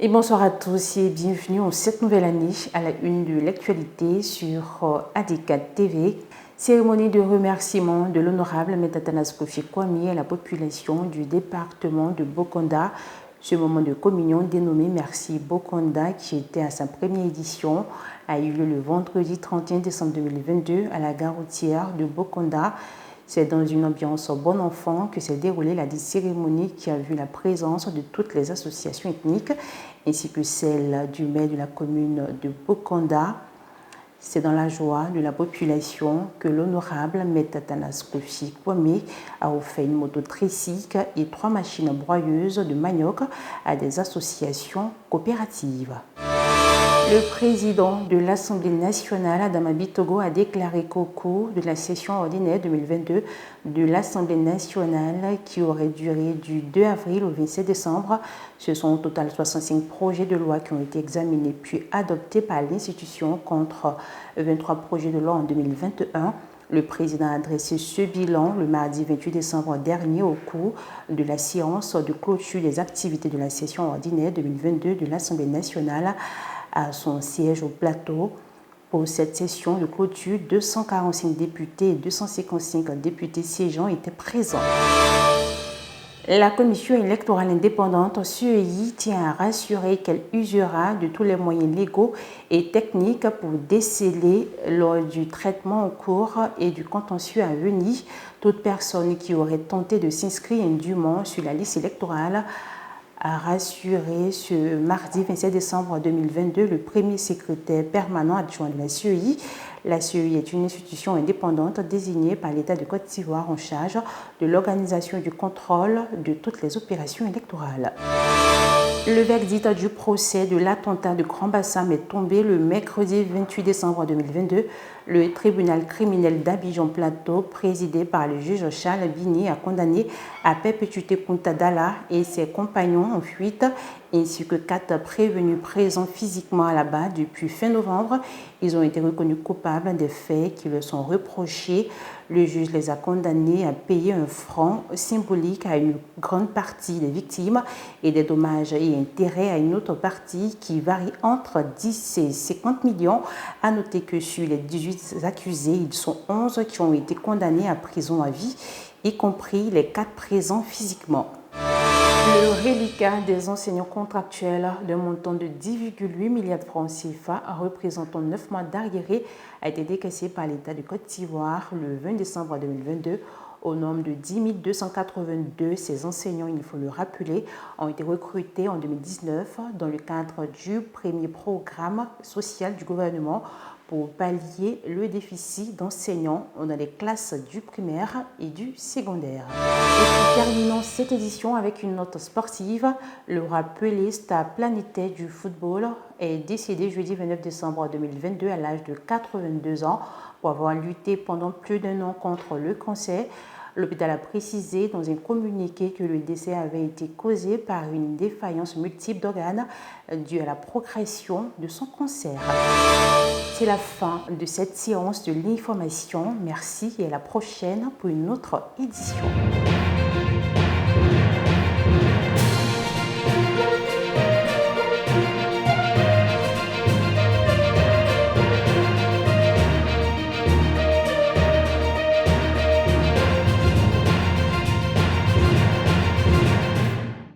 Et bonsoir à tous et bienvenue en cette nouvelle année à la une de l'actualité sur AD4 TV. Cérémonie de remerciement de l'honorable M. Athanase Kofi Kwame à la population du département de Bokonda. Ce moment de communion dénommé Merci Bokonda, qui était à sa première édition, a eu lieu le vendredi 31 décembre 2022 à la gare routière de Bokonda. C'est dans une ambiance bon enfant que s'est déroulée la cérémonie qui a vu la présence de toutes les associations ethniques ainsi que celle du maire de la commune de Bokonda. C'est dans la joie de la population que l'honorable M. Athanase Kofi Kwame a offert une moto tricycle et 3 machines broyeuses de manioc à des associations coopératives. Le président de l'Assemblée nationale, Adama Bitogo, a déclaré qu'au cours de la session ordinaire 2022 de l'Assemblée nationale, qui aurait duré du 2 avril au 27 décembre, ce sont au total 65 projets de loi qui ont été examinés puis adoptés par l'institution contre 23 projets de loi en 2021. Le président a adressé ce bilan le mardi 28 décembre dernier au cours de la séance de clôture des activités de la session ordinaire 2022 de l'Assemblée nationale à son siège au plateau. Pour cette session de clôture, 245 députés et 255 députés siégeants étaient présents. La commission électorale indépendante CEI tient à rassurer qu'elle usera de tous les moyens légaux et techniques pour déceler lors du traitement en cours et du contentieux à venir toute personne qui aurait tenté de s'inscrire indûment sur la liste électorale, a rassuré ce mardi 27 décembre 2022 le premier secrétaire permanent adjoint de la CEI. La CEI est une institution indépendante désignée par l'État de Côte d'Ivoire en charge de l'organisation et du contrôle de toutes les opérations électorales. Le verdict du procès de l'attentat de Grand Bassam est tombé le mercredi 28 décembre 2022. Le tribunal criminel d'Abidjan Plateau, présidé par le juge Charles Bini, a condamné à perpétuité Kunta Dalla et ses compagnons en fuite, ainsi que 4 prévenus présents physiquement à la barre depuis fin novembre. Ils ont été reconnus coupables des faits qui leur sont reprochés. Le juge les a condamnés à payer un franc symbolique à une grande partie des victimes et des dommages et intérêts à une autre partie qui varie entre 10 et 50 millions. À noter que sur les 18 accusés, ils sont 11 qui ont été condamnés à prison à vie, y compris les 4 présents physiquement. Le reliquat des enseignants contractuels d'un montant de 10,8 milliards de francs CFA représentant 9 mois d'arriérés a été décaissé par l'État de Côte d'Ivoire le 20 décembre 2022. Au nombre de 10 282, ces enseignants, il faut le rappeler, ont été recrutés en 2019 dans le cadre du premier programme social du gouvernement pour pallier le déficit d'enseignants dans les classes du primaire et du secondaire. Et puis terminons cette édition avec une note sportive. Le rappelé star planétaire du football est décédé jeudi 29 décembre 2022 à l'âge de 82 ans pour avoir lutté pendant plus d'1 an contre le cancer. L'hôpital a précisé dans un communiqué que le décès avait été causé par une défaillance multiple d'organes due à la progression de son cancer. C'est la fin de cette séance de l'information. Merci et à la prochaine pour une autre édition.